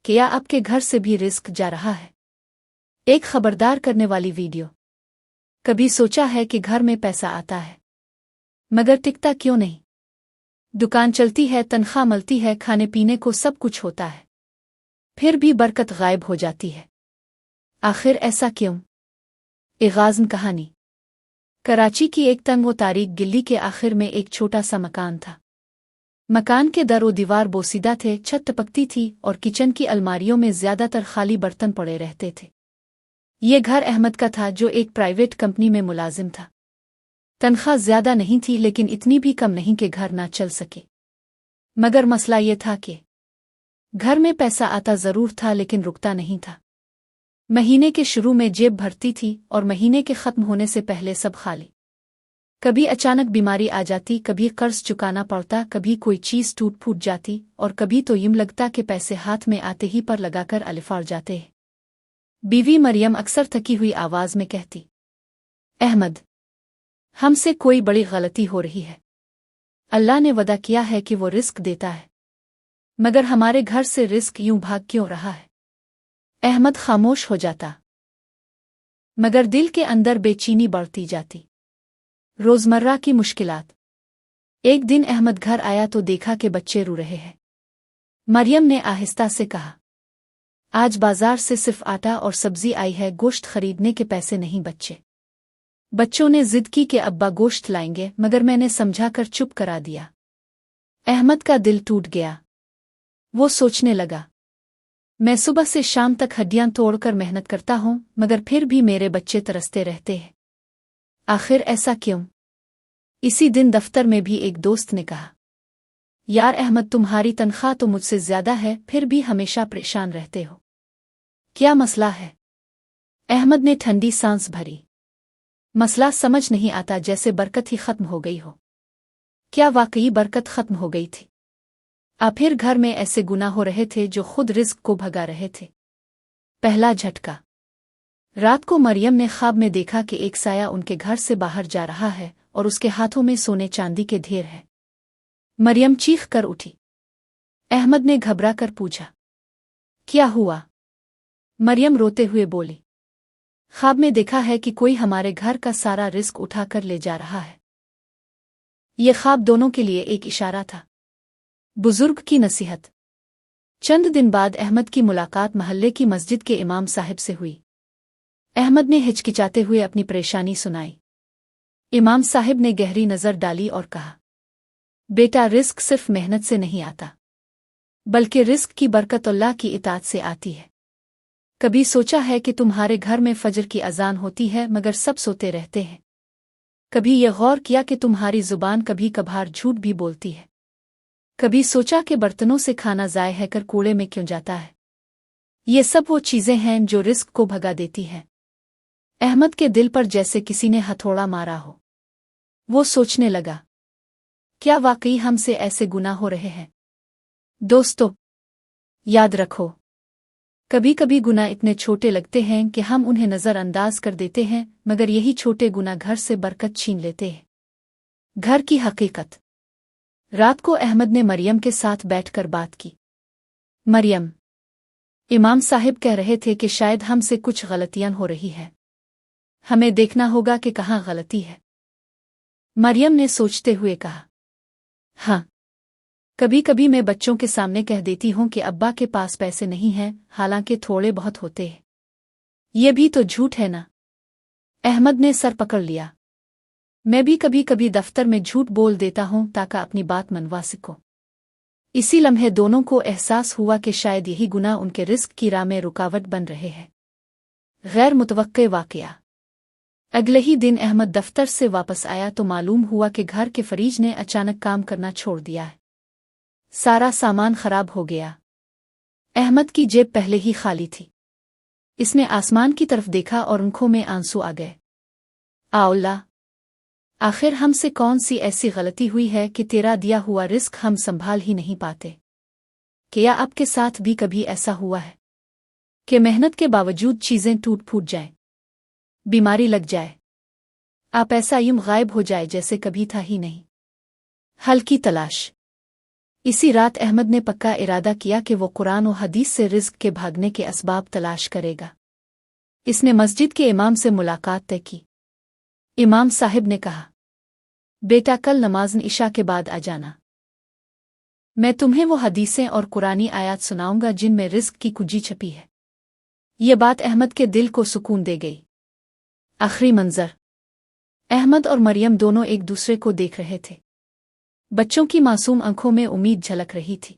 क्या आपके घर से भी रिस्क जा रहा है? एक खबरदार करने वाली वीडियो। कभी सोचा है कि घर में पैसा आता है मगर टिकता क्यों नहीं? दुकान चलती है, तनख्वाह मिलती है, खाने पीने को सब कुछ होता है, फिर भी बरकत गायब हो जाती है। आखिर ऐसा क्यों? इग़ाज़न कहानी। कराची की एक तंग व तारीक गली के आखिर में एक छोटा सा मकान था। मकान के दर व दीवार बोसीदा थे, छत टपकती थी और किचन की अलमारियों में ज्यादातर खाली बर्तन पड़े रहते थे। ये घर अहमद का था, जो एक प्राइवेट कंपनी में मुलाजिम था। तनख्वाह ज्यादा नहीं थी, लेकिन इतनी भी कम नहीं कि घर ना चल सके। मगर मसला ये था कि घर में पैसा आता जरूर था, लेकिन रुकता नहीं था। महीने के शुरू में जेब भरती थी और महीने के खत्म होने से पहले सब खाली। कभी अचानक बीमारी आ जाती, कभी कर्ज चुकाना पड़ता, कभी कोई चीज टूट फूट जाती और कभी तो यूं लगता कि पैसे हाथ में आते ही पर लगाकर अलिफाड़ जाते हैं। बीवी मरियम अक्सर थकी हुई आवाज में कहती, अहमद, हमसे कोई बड़ी गलती हो रही है। अल्लाह ने वदा किया है कि वो रिस्क देता है, मगर हमारे घर से रिस्क यूं भाग क्यों रहा है? अहमद खामोश हो जाता, मगर दिल के अंदर बेचैनी बढ़ती जाती। रोजमर्रा की मुश्किलात। एक दिन अहमद घर आया तो देखा कि बच्चे रो रहे हैं। मरियम ने आहिस्ता से कहा, आज बाजार से सिर्फ आटा और सब्जी आई है, गोश्त खरीदने के पैसे नहीं बच्चे। बच्चों ने जिद की कि अब्बा गोश्त लाएंगे, मगर मैंने समझाकर चुप करा दिया। अहमद का दिल टूट गया। वो सोचने लगा, मैं सुबह से शाम तक हड्डियां तोड़कर मेहनत करता हूं, मगर फिर भी मेरे बच्चे तरसते रहते हैं। आखिर ऐसा क्यों? इसी दिन दफ्तर में भी एक दोस्त ने कहा, यार अहमद, तुम्हारी तनख्वाह तो मुझसे ज्यादा है, फिर भी हमेशा परेशान रहते हो। क्या मसला है? अहमद ने ठंडी सांस भरी। मसला समझ नहीं आता, जैसे बरकत ही खत्म हो गई हो। क्या वाकई बरकत खत्म हो गई थी? फिर घर में ऐसे गुनाह हो रहे थे जो खुद रिस्क को भगा रहे थे। पहला झटका। रात को मरियम ने ख्वाब में देखा कि एक साया उनके घर से बाहर जा रहा है और उसके हाथों में सोने चांदी के ढेर है। मरियम चीख कर उठी। अहमद ने घबरा कर पूछा, क्या हुआ? मरियम रोते हुए बोली, ख्वाब में देखा है कि कोई हमारे घर का सारा रिस्क उठाकर ले जा रहा है। ये ख्वाब दोनों के लिए एक इशारा था, बुजुर्ग की नसीहत। चंद दिन बाद अहमद की मुलाकात महल्ले की मस्जिद के इमाम साहिब से हुई। अहमद ने हिचकिचाते हुए अपनी परेशानी सुनाई। इमाम साहिब ने गहरी नजर डाली और कहा, बेटा, रिस्क सिर्फ मेहनत से नहीं आता, बल्कि रिस्क की बरकत अल्लाह की इताअत से आती है। कभी सोचा है कि तुम्हारे घर में फजर की अजान होती है मगर सब सोते रहते हैं? कभी ये गौर किया कि तुम्हारी जुबान कभी कभार झूठ भी बोलती है? कभी सोचा कि बर्तनों से खाना ज़ाय कर कूड़े में क्यों जाता है? ये सब वो चीजें हैं जो रिस्क को भगा देती हैं। अहमद के दिल पर जैसे किसी ने हथौड़ा मारा हो। वो सोचने लगा, क्या वाकई हमसे ऐसे गुनाह हो रहे हैं? दोस्तों, याद रखो, कभी कभी गुनाह इतने छोटे लगते हैं कि हम उन्हें नजरअंदाज कर देते हैं, मगर यही छोटे गुनाह घर से बरकत छीन लेते हैं। घर की हकीकत। रात को अहमद ने मरियम के साथ बैठकर बात की। मरियम, इमाम साहिब कह रहे थे कि शायद हमसे कुछ गलतियां हो रही है। हमें देखना होगा कि कहाँ गलती है। मरियम ने सोचते हुए कहा, हाँ, कभी कभी मैं बच्चों के सामने कह देती हूँ कि अब्बा के पास पैसे नहीं हैं, हालांकि थोड़े बहुत होते हैं। ये भी तो झूठ है ना? अहमद ने सर पकड़ लिया। मैं भी कभी कभी दफ्तर में झूठ बोल देता हूँ ताकि अपनी बात मनवा सकूं। इसी लम्हे दोनों को एहसास हुआ कि शायद यही गुनाह उनके रिस्क की राह में रुकावट बन रहे हैं। गैर मुतवक्के वाकया। अगले ही दिन अहमद दफ्तर से वापस आया तो मालूम हुआ कि घर के फरीज ने अचानक काम करना छोड़ दिया है। सारा सामान खराब हो गया। अहमद की जेब पहले ही खाली थी। इसने आसमान की तरफ देखा और आंखों में आंसू आ गए। अल्लाह, आखिर हमसे कौन सी ऐसी गलती हुई है कि तेरा दिया हुआ रिस्क हम संभाल ही नहीं पाते? क्या आपके साथ भी कभी ऐसा हुआ है कि मेहनत के बावजूद चीजें टूट फूट जाएं, बीमारी लग जाए, पैसा यूं गायब हो जाए जैसे कभी था ही नहीं? हल की तलाश। इसी रात अहमद ने पक्का इरादा किया कि वो कुरान और हदीस से रिज़्क के भागने के असबाब तलाश करेगा। इसने मस्जिद के इमाम से मुलाकात तय की। इमाम साहिब ने कहा, बेटा कल नमाज इशा के बाद आ जाना। मैं तुम्हें वो हदीसें और कुरानी आयात सुनाऊंगा जिनमें रिज़्क की कुंजी छपी है। ये बात अहमद के दिल को सुकून दे गई। आखिरी मंजर, अहमद और मरियम दोनों एक दूसरे को देख रहे थे। बच्चों की मासूम आंखों में उम्मीद झलक रही थी।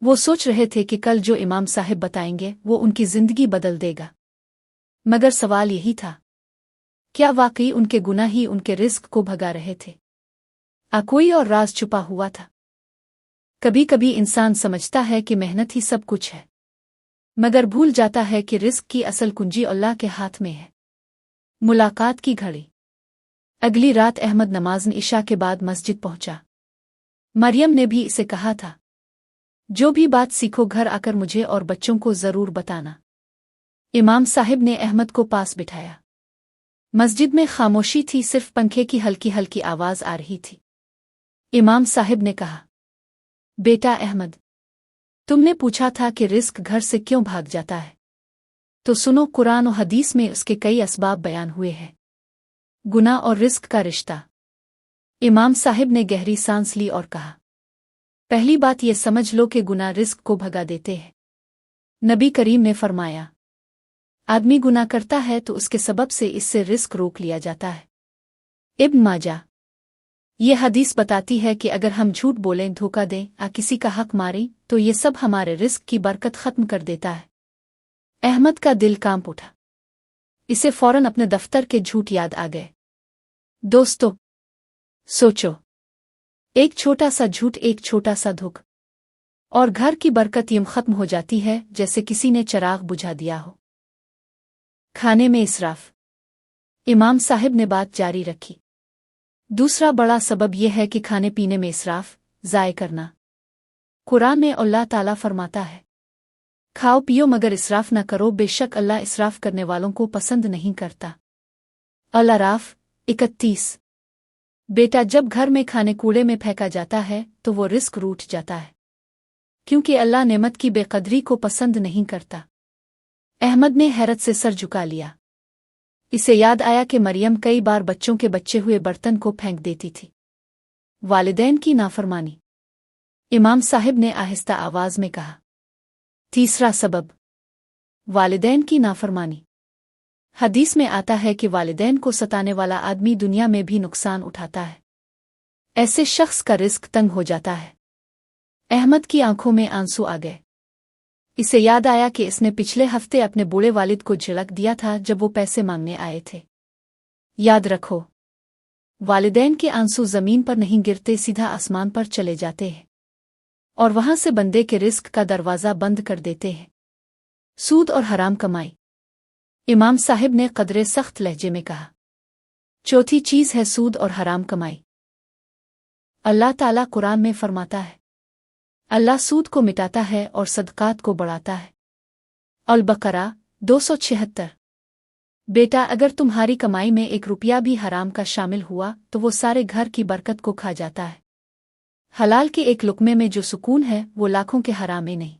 वो सोच रहे थे कि कल जो इमाम साहिब बताएंगे वो उनकी जिंदगी बदल देगा। मगर सवाल यही था, क्या वाकई उनके गुनाह ही उनके रिज़्क को भगा रहे थे? कोई और राज छुपा हुआ था? कभी कभी इंसान समझता है कि मेहनत ही सब कुछ है, मगर भूल जाता है कि रिज़्क की असल कुंजी अल्लाह के हाथ में है। मुलाकात की घड़ी। अगली रात अहमद नमाज इशा के बाद मस्जिद पहुंचा। मरियम ने भी इसे कहा था, जो भी बात सीखो घर आकर मुझे और बच्चों को जरूर बताना। इमाम साहिब ने अहमद को पास बिठाया। मस्जिद में खामोशी थी, सिर्फ पंखे की हल्की हल्की आवाज आ रही थी। इमाम साहिब ने कहा, बेटा अहमद, तुमने पूछा था कि रिज़्क घर से क्यों भाग जाता है, तो सुनो, कुरान और हदीस में उसके कई असबाब बयान हुए हैं। गुनाह और रिज़्क का रिश्ता। इमाम साहिब ने गहरी सांस ली और कहा, पहली बात यह समझ लो कि गुनाह रिज़्क को भगा देते हैं। नबी करीम ने फरमाया, आदमी गुनाह करता है तो उसके सबब से इससे रिज़्क रोक लिया जाता है। इब्न माजा। ये हदीस बताती है कि अगर हम झूठ बोलें, धोखा दें या किसी का हक मारें तो ये सब हमारे रिज़्क की बरकत ख़त्म कर देता है। अहमद का दिल कांप उठा। इसे फौरन अपने दफ्तर के झूठ याद आ गए। दोस्तों, सोचो, एक छोटा सा झूठ, एक छोटा सा धोखा, और घर की बरकत यूं खत्म हो जाती है जैसे किसी ने चिराग बुझा दिया हो। खाने में इसराफ। इमाम साहिब ने बात जारी रखी। दूसरा बड़ा सबब यह है कि खाने पीने में इसराफ, ज़ाय करना। कुरान में अल्लाह ताला फरमाता है, खाओ पियो मगर इसराफ न करो, बेशक अल्लाह इसराफ करने वालों को पसंद नहीं करता। अल-अराफ 31। बेटा, जब घर में खाने कूड़े में फेंका जाता है तो वो रिज़्क रूठ जाता है, क्योंकि अल्लाह नेमत की बेकदरी को पसंद नहीं करता। अहमद ने हैरत से सर झुका लिया। इसे याद आया कि मरियम कई बार बच्चों के बचे हुए बर्तन को फेंक देती थी। वालिदैन की नाफरमानी। इमाम साहिब ने आहिस्ता आवाज में कहा, तीसरा सबब, वालिदैन की नाफरमानी। हदीस में आता है कि वालिदैन को सताने वाला आदमी दुनिया में भी नुकसान उठाता है। ऐसे शख्स का रिज़्क तंग हो जाता है। अहमद की आंखों में आंसू आ गए। इसे याद आया कि इसने पिछले हफ्ते अपने बूढ़े वालिद को झिड़क दिया था जब वो पैसे मांगने आए थे। याद रखो, वालिदैन के आंसू जमीन पर नहीं गिरते, सीधा आसमान पर चले जाते हैं और वहां से बंदे के रिज़्क का दरवाज़ा बंद कर देते हैं। सूद और हराम कमाई। इमाम साहिब ने कदरे सख्त लहजे में कहा, चौथी चीज़ है सूद और हराम कमाई। अल्लाह ताला कुरान में फरमाता है, अल्लाह सूद को मिटाता है और सदकात को बढ़ाता है। अल-बकरा 276। बेटा, अगर तुम्हारी कमाई में 1 रुपया भी हराम का शामिल हुआ तो वो सारे घर की बरकत को खा जाता है। हलाल के एक लुकमे में जो सुकून है वो लाखों के हराम में नहीं।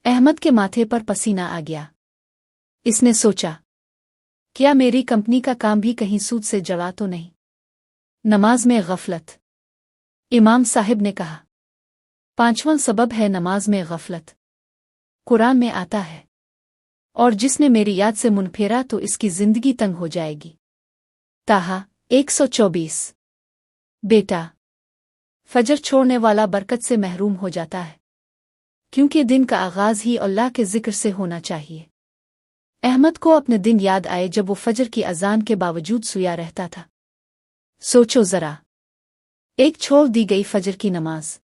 अहमद के माथे पर पसीना आ गया। इसने सोचा, क्या मेरी कंपनी का काम भी कहीं सूद से जड़ा तो नहीं? नमाज में गफलत। इमाम साहिब ने कहा, 5वां सबब है नमाज में गफलत। कुरान में आता है, और जिसने मेरी याद से मुंह फेरा तो इसकी जिंदगी तंग हो जाएगी। ताहा 124। बेटा, फजर छोड़ने वाला बरकत से महरूम हो जाता है, क्योंकि दिन का आगाज ही अल्लाह के जिक्र से होना चाहिए। अहमद को अपने दिन याद आए जब वो फजर की अजान के बावजूद सोया रहता था। सोचो जरा, एक छोड़ दी गई फजर की नमाज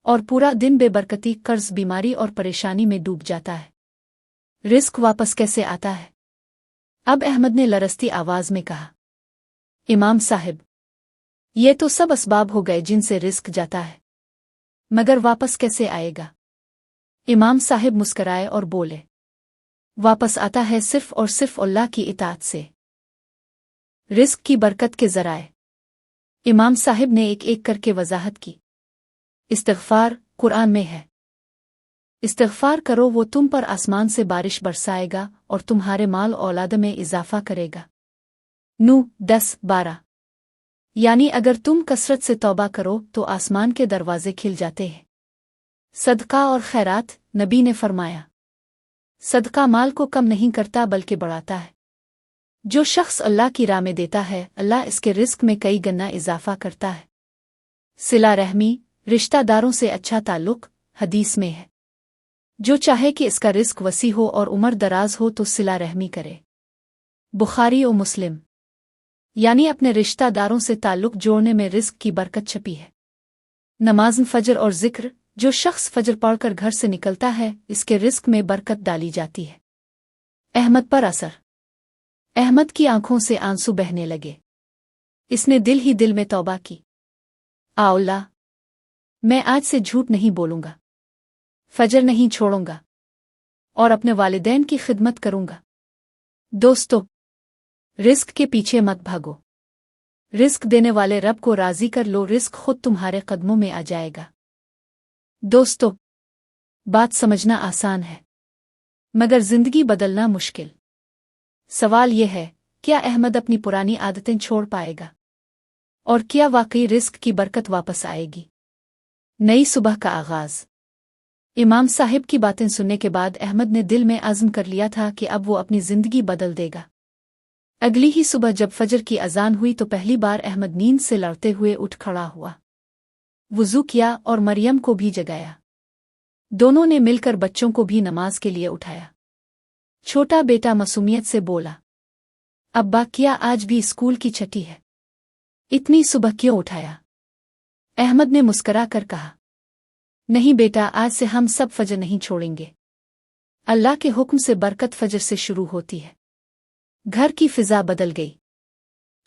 और पूरा दिन बेबरकती, कर्ज, बीमारी और परेशानी में डूब जाता है। रिज़्क वापस कैसे आता है? अब अहमद ने लरसती आवाज में कहा, इमाम साहिब, ये तो सब असबाब हो गए जिनसे रिज़्क जाता है, मगर वापस कैसे आएगा? इमाम साहिब मुस्कराए और बोले, वापस आता है सिर्फ और सिर्फ अल्लाह की इताअत से। रिज़्क की बरकत के ज़राए। इमाम साहिब ने एक एक करके वजाहत की। इस्तिग़फ़ार कुरान में है। इस्तिग़फ़ार करो, वो तुम पर आसमान से बारिश बरसाएगा और तुम्हारे माल औलाद में इजाफा करेगा। नू 10-12। यानी अगर तुम कसरत से तौबा करो तो आसमान के दरवाजे खिल जाते हैं। सदका और खैरात, नबी ने फरमाया, सदका माल को कम नहीं करता बल्कि बढ़ाता है। जो शख्स अल्लाह की राह में देता है, अल्लाह इसके रिस्क में कई गना इजाफा करता है। सिला रहमी, रिश्तेदारों से अच्छा ताल्लुक, हदीस में है, जो चाहे कि इसका रिस्क वसी हो और उम्र दराज हो तो सिला रहमी करे। बुखारी और मुस्लिम। यानी अपने रिश्तेदारों से ताल्लुक जोड़ने में रिस्क की बरकत छपी है। नमाज फजर और जिक्र, जो शख्स फजर पढ़कर घर से निकलता है, इसके रिस्क में बरकत डाली जाती है। अहमद पर असर। अहमद की आंखों से आंसू बहने लगे। इसने दिल ही दिल में तौबा की, आउला, मैं आज से झूठ नहीं बोलूंगा, फजर नहीं छोड़ूंगा और अपने वालिदैन की खिदमत करूंगा। दोस्तों, रिस्क के पीछे मत भागो। रिस्क देने वाले रब को राजी कर लो, रिस्क खुद तुम्हारे कदमों में आ जाएगा। दोस्तों, बात समझना आसान है मगर जिंदगी बदलना मुश्किल। सवाल यह है, क्या अहमद अपनी पुरानी आदतें छोड़ पाएगा? और क्या वाकई रिस्क की बरकत वापस आएगी? नई सुबह का आगाज। इमाम साहिब की बातें सुनने के बाद अहमद ने दिल में अज़्म कर लिया था कि अब वो अपनी जिंदगी बदल देगा। अगली ही सुबह जब फजर की अजान हुई तो पहली बार अहमद नींद से लड़ते हुए उठ खड़ा हुआ। वुज़ू किया और मरियम को भी जगाया। दोनों ने मिलकर बच्चों को भी नमाज के लिए उठाया। छोटा बेटा मासूमियत से बोला, अब्बा, क्या आज भी स्कूल की छुट्टी है? इतनी सुबह क्यों उठाया? अहमद ने मुस्करा कर कहा, नहीं बेटा, आज से हम सब फजर नहीं छोड़ेंगे। अल्लाह के हुक्म से बरकत फजर से शुरू होती है। घर की फिजा बदल गई।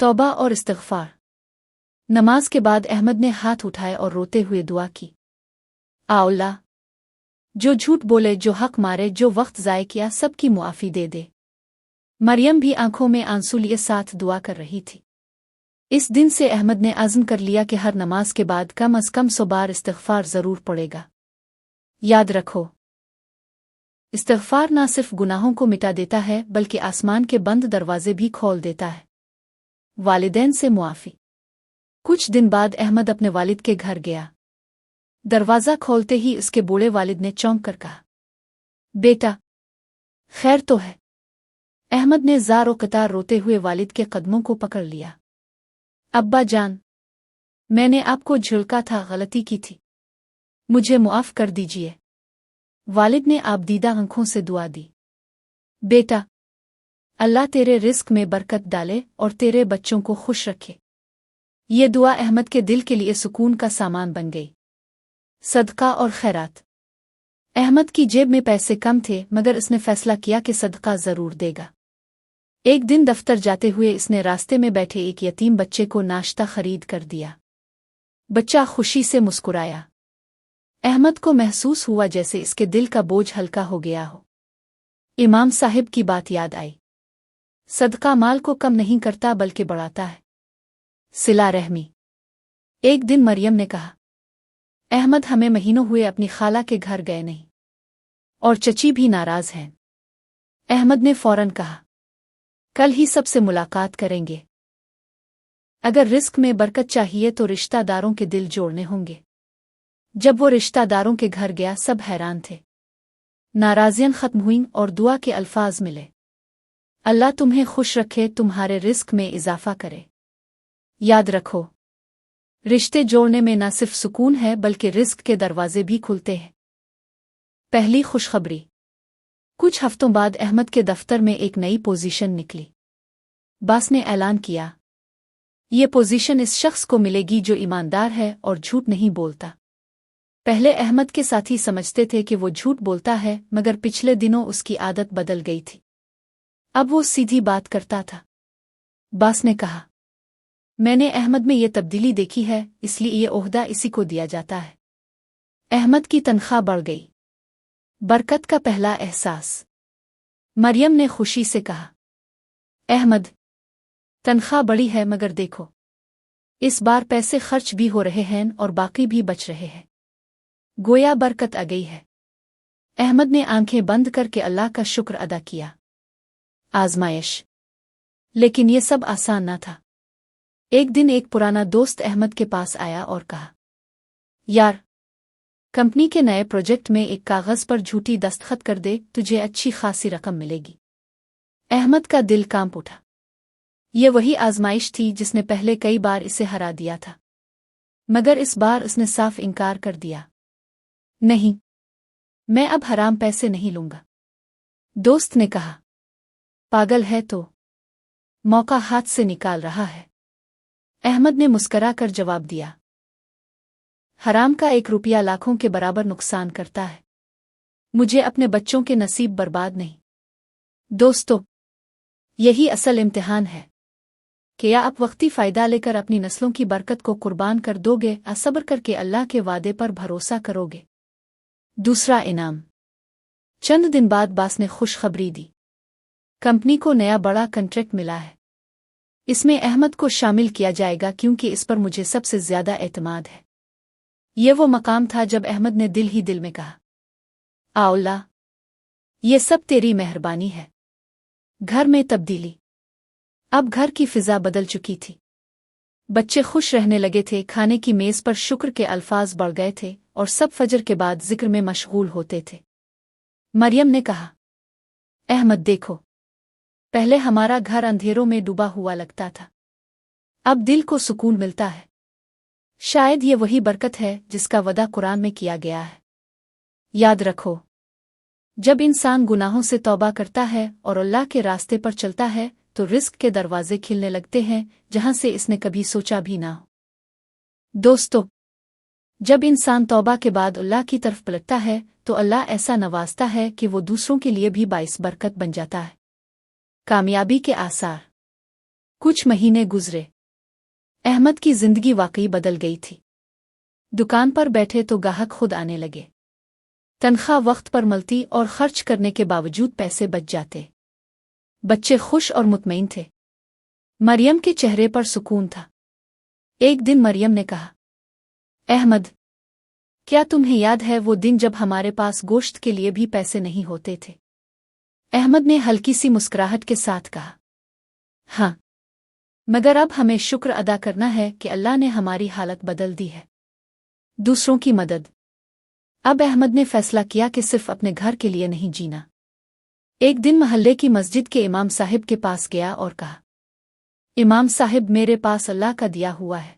तौबा और इस्तिग़फ़ार। नमाज के बाद अहमद ने हाथ उठाए और रोते हुए दुआ की, आउला, जो झूठ बोले, जो हक मारे, जो वक्त ज़ाय किया, सबकी मुआफ़ी दे दे। मरियम भी आंखों में आंसू लिए साथ दुआ कर रही थी। इस दिन से अहमद ने अज़्म कर लिया कि हर नमाज के बाद कम अज़ कम 100 बार इस्तिग़फ़ार ज़रूर पड़ेगा। याद रखो, इस्तिग़फ़ार ना सिर्फ गुनाहों को मिटा देता है बल्कि आसमान के बंद दरवाजे भी खोल देता है। वालिदैन से मुआफ़ी। कुछ दिन बाद अहमद अपने वालिद के घर गया। दरवाज़ा खोलते ही उसके बूढ़े वालिद ने चौंक कर कहा, बेटा, खैर तो है? अहमद ने ज़ारो कतार रोते हुए वालिद के कदमों को पकड़ लिया। अब्बा जान, मैंने आपको झुलका था, गलती की थी, मुझे मुआफ़ कर दीजिए। वालिद ने आबदीदा आंखों से दुआ दी, बेटा, अल्लाह तेरे रिस्क में बरकत डाले और तेरे बच्चों को खुश रखे। ये दुआ अहमद के दिल के लिए सुकून का सामान बन गई। सदका और खैरात। अहमद की जेब में पैसे कम थे मगर इसने फैसला किया कि सदका जरूर देगा। एक दिन दफ्तर जाते हुए इसने रास्ते में बैठे एक यतीम बच्चे को नाश्ता खरीद कर दिया। बच्चा खुशी से मुस्कुराया। अहमद को महसूस हुआ जैसे इसके दिल का बोझ हल्का हो गया हो। इमाम साहिब की बात याद आई, सदका माल को कम नहीं करता बल्कि बढ़ाता है। सिला रहमी। एक दिन मरियम ने कहा, अहमद हमें महीनों हुए अपनी खाला के घर गए नहीं और चची भी नाराज हैं। अहमद ने फौरन कहा, कल ही सबसे मुलाकात करेंगे। अगर रिस्क में बरकत चाहिए तो रिश्तेदारों के दिल जोड़ने होंगे। जब वो रिश्तेदारों के घर गया सब हैरान थे। नाराजियां खत्म हुईं और दुआ के अल्फाज मिले, अल्लाह तुम्हें खुश रखे, तुम्हारे रिस्क में इजाफा करे। याद रखो, रिश्ते जोड़ने में न सिर्फ सुकून है बल्कि रिस्क के दरवाजे भी खुलते हैं। पहली खुशखबरी। कुछ हफ्तों बाद अहमद के दफ्तर में एक नई पोजीशन निकली। बास ने ऐलान किया, ये पोजीशन इस शख्स को मिलेगी जो ईमानदार है और झूठ नहीं बोलता। पहले अहमद के साथी समझते थे कि वो झूठ बोलता है मगर पिछले दिनों उसकी आदत बदल गई थी। अब वो सीधी बात करता था। बास ने कहा, मैंने अहमद में ये तब्दीली देखी है, इसलिए ये ओहदा इसी को दिया जाता है। अहमद की तनख्वाह बढ़ गई। बरकत का पहला एहसास। मरियम ने खुशी से कहा, अहमद, तनख्वाह बढ़ी है मगर देखो, इस बार पैसे खर्च भी हो रहे हैं और बाकी भी बच रहे हैं। गोया बरकत आ गई है। अहमद ने आंखें बंद करके अल्लाह का शुक्र अदा किया। आजमाइश। लेकिन ये सब आसान न था। एक दिन एक पुराना दोस्त अहमद के पास आया और कहा, यार, कंपनी के नए प्रोजेक्ट में एक कागज पर झूठी दस्तखत कर दे, तुझे अच्छी खासी रकम मिलेगी। अहमद का दिल कांप उठा। ये वही आजमाइश थी जिसने पहले कई बार इसे हरा दिया था, मगर इस बार उसने साफ इनकार कर दिया। नहीं, मैं अब हराम पैसे नहीं लूंगा। दोस्त ने कहा, पागल है तो मौका हाथ से निकाल रहा है। अहमद ने मुस्करा कर जवाब दिया, हराम का 1 रुपया लाखों के बराबर नुकसान करता है। मुझे अपने बच्चों के नसीब बर्बाद नहीं। दोस्तों, यही असल इम्तिहान है। क्या आप वक्ती फ़ायदा लेकर अपनी नस्लों की बरकत को कुर्बान कर दोगे या सब्र करके अल्लाह के वादे पर भरोसा करोगे? दूसरा इनाम। चंद दिन बाद बास ने खुशखबरी दी। कंपनी को नया बड़ा कॉन्ट्रैक्ट मिला है। इसमें अहमद को शामिल किया जाएगा क्योंकि इस पर मुझे सबसे ज्यादा एतमाद है। ये वो मकाम था जब अहमद ने दिल ही दिल में कहा, अल्लाह, ये सब तेरी मेहरबानी है। घर में तब्दीली। अब घर की फिजा बदल चुकी थी। बच्चे खुश रहने लगे थे, खाने की मेज पर शुक्र के अल्फाज बढ़ गए थे और सब फजर के बाद जिक्र में मशगूल होते थे। मरियम ने कहा, अहमद देखो, पहले हमारा घर अंधेरों में डूबा हुआ लगता था, अब दिल को सुकून मिलता है। शायद ये वही बरकत है जिसका वदा कुरान में किया गया है। याद रखो, जब इंसान गुनाहों से तौबा करता है और अल्लाह के रास्ते पर चलता है तो रिस्क के दरवाजे खिलने लगते हैं जहां से इसने कभी सोचा भी ना हो। दोस्तों, जब इंसान तौबा के बाद अल्लाह की तरफ पलटता है तो अल्लाह ऐसा नवाजता है कि वो दूसरों के लिए भी बाइस बरकत बन जाता है। कामयाबी के आसार। कुछ महीने गुजरे। अहमद की जिंदगी वाकई बदल गई थी। दुकान पर बैठे तो गाहक खुद आने लगे। तनख्वाह वक्त पर मिलती और खर्च करने के बावजूद पैसे बच जाते। बच्चे खुश और मुतमईन थे। मरियम के चेहरे पर सुकून था। एक दिन मरियम ने कहा, अहमद, क्या तुम्हें याद है वो दिन जब हमारे पास गोश्त के लिए भी पैसे नहीं होते थे? अहमद ने हल्की सी मुस्कुराहट के साथ कहा, हाँ, मगर अब हमें शुक्र अदा करना है कि अल्लाह ने हमारी हालत बदल दी है। दूसरों की मदद। अब अहमद ने फैसला किया कि सिर्फ अपने घर के लिए नहीं जीना। एक दिन महल्ले की मस्जिद के इमाम साहिब के पास गया और कहा, इमाम साहिब, मेरे पास अल्लाह का दिया हुआ है।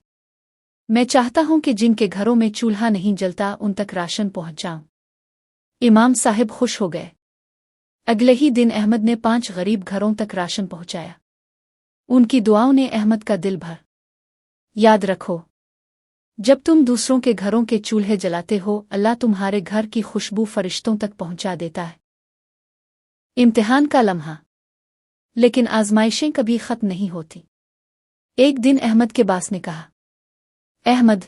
मैं चाहता हूं कि जिनके घरों में चूल्हा नहीं जलता उन तक राशन पहुंचाऊं। इमाम साहिब खुश हो गए। अगले ही दिन अहमद ने 5 गरीब घरों तक राशन पहुंचाया। उनकी दुआओं ने अहमद का दिल भर। याद रखो, जब तुम दूसरों के घरों के चूल्हे जलाते हो, अल्लाह तुम्हारे घर की खुशबू फरिश्तों तक पहुंचा देता है। इम्तिहान का लम्हा। लेकिन आजमाइशें कभी खत्म नहीं होती। एक दिन अहमद के बास ने कहा, अहमद,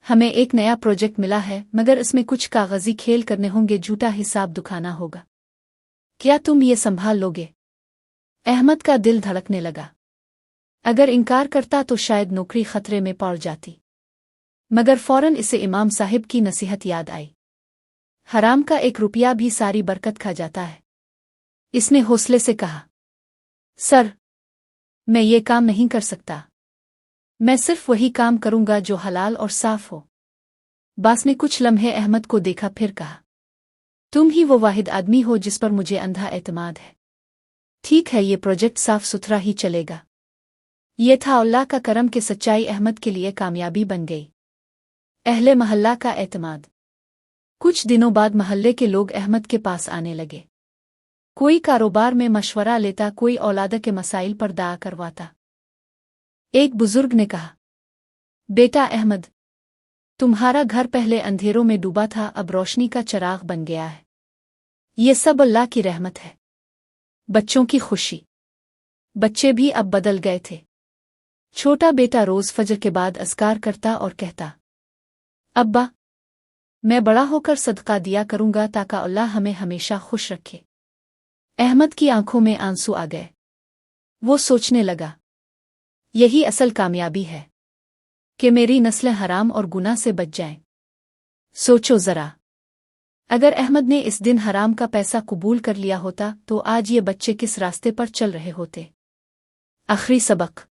हमें एक नया प्रोजेक्ट मिला है, मगर इसमें कुछ कागजी खेल करने होंगे, झूठा हिसाब दुखाना होगा। क्या तुम ये संभाल लोगे? अहमद का दिल धड़कने लगा। अगर इनकार करता तो शायद नौकरी खतरे में पड़ जाती, मगर फौरन इसे इमाम साहिब की नसीहत याद आई। हराम का 1 रुपया भी सारी बरकत खा जाता है। इसने हौसले से कहा, सर, मैं ये काम नहीं कर सकता। मैं सिर्फ वही काम करूंगा जो हलाल और साफ हो। बास ने कुछ लम्हे अहमद को देखा, फिर कहा, तुम ही वो वाहिद आदमी हो जिस पर मुझे अंधा एतमाद है। ठीक है, ये प्रोजेक्ट साफ सुथरा ही चलेगा। ये था अल्लाह का करम कि सच्चाई अहमद के लिए कामयाबी बन गई। अहले महल्ला का एतमाद। कुछ दिनों बाद महल्ले के लोग अहमद के पास आने लगे। कोई कारोबार में मशवरा लेता, कोई औलाद के मसाइल पर दावा करवाता। एक बुजुर्ग ने कहा, बेटा अहमद, तुम्हारा घर पहले अंधेरों में डूबा था, अब रोशनी का चिराग बन गया है। ये सब अल्लाह की रहमत है। बच्चों की खुशी। बच्चे भी अब बदल गए थे। छोटा बेटा रोज फजर के बाद अस्कार करता और कहता, अब्बा, मैं बड़ा होकर सदका दिया करूंगा ताकि अल्लाह हमें हमेशा खुश रखे। अहमद की आंखों में आंसू आ गए। वो सोचने लगा, यही असल कामयाबी है कि मेरी नस्लें हराम और गुनाह से बच जाएं। सोचो जरा, अगर अहमद ने इस दिन हराम का पैसा कबूल कर लिया होता तो आज ये बच्चे किस रास्ते पर चल रहे होते। आखिरी सबक।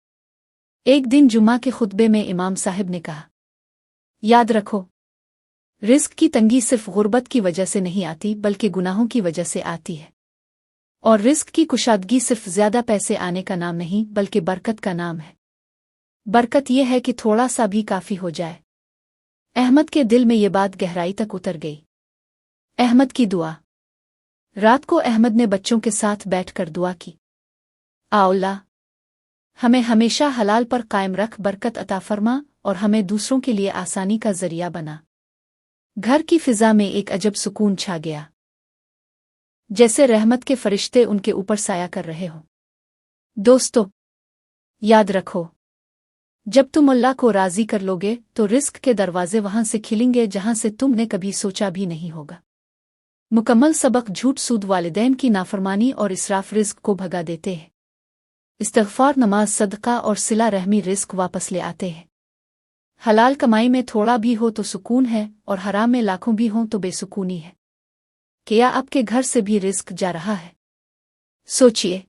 एक दिन जुम्मा के खुतबे में इमाम साहिब ने कहा, याद रखो, रिस्क की तंगी सिर्फ गुर्बत की वजह से नहीं आती बल्कि गुनाहों की वजह से आती है। और रिस्क की कुशादगी सिर्फ ज्यादा पैसे आने का नाम नहीं बल्कि बरकत का नाम है। बरकत यह है कि थोड़ा सा भी काफी हो जाए। अहमद के दिल में ये बात गहराई तक उतर गई। अहमद की दुआ। रात को अहमद ने बच्चों के साथ बैठकर दुआ की, अल्लाह, हमें हमेशा हलाल पर कायम रख, बरकत अता फरमा और हमें दूसरों के लिए आसानी का जरिया बना। घर की फिजा में एक अजब सुकून छा गया, जैसे रहमत के फरिश्ते उनके ऊपर साया कर रहे हों। दोस्तों, याद रखो, जब तुम अल्लाह को राजी कर लोगे तो रिस्क के दरवाजे वहां से खिलेंगे जहां से तुमने कभी सोचा भी नहीं होगा। मुकम्मल सबक। झूठ, सूद, वालिदैन की नाफरमानी और इसराफ रिस्क को भगा देते हैं। इस्तिग़फ़ार, नमाज, सदका और सिला रहमी रिस्क वापस ले आते हैं। हलाल कमाई में थोड़ा भी हो तो सुकून है और हराम में लाखों भी हों तो बेसुकूनी है। क्या आपके घर से भी रिस्क जा रहा है? सोचिए,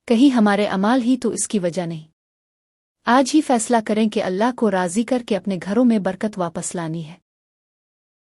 कहीं हमारे अमाल ही तो इसकी वजह नहीं। आज ही फैसला करें कि अल्लाह को राजी करके अपने घरों में बरकत वापस लानी है।